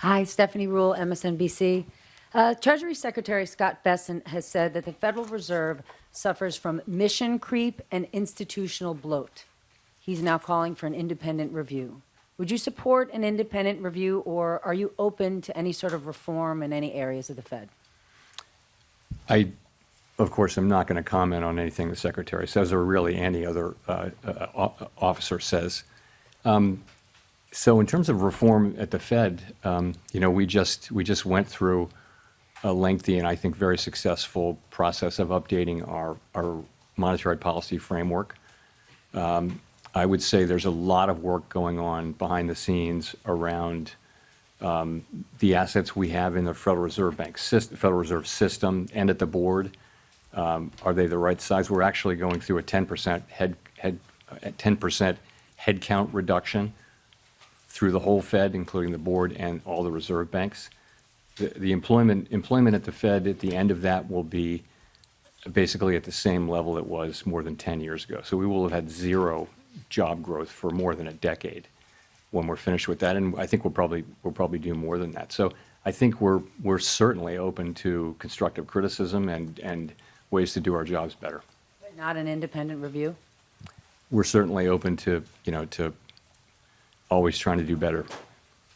Hi, Stephanie Rule, MSNBC. Treasury Secretary Scott Bessent has said that the Federal Reserve suffers from mission creep and institutional bloat. He's now calling for an independent review. Would you support an independent review, or are you open to any sort of reform in any areas of the Fed? I, of course, am not going to comment on anything the Secretary says or really any other officer says. So in terms of reform at the Fed, we just went through a lengthy and I think very successful process of updating our monetary policy framework. I would say there's a lot of work going on behind the scenes around the assets we have in the Federal Reserve Bank system, Federal Reserve system, and at the board. Are they the right size? We're actually going through a 10% 10% headcount reduction through the whole Fed, including the board and all the reserve banks. The employment at the Fed at the end of that will be basically at the same level it was more than 10 years ago. So we will have had zero job growth for more than a decade when we're finished with that, and I think we'll probably do more than that. So I think we're certainly open to constructive criticism and ways to do our jobs better. But not an independent review? We're certainly open to to always trying to do better.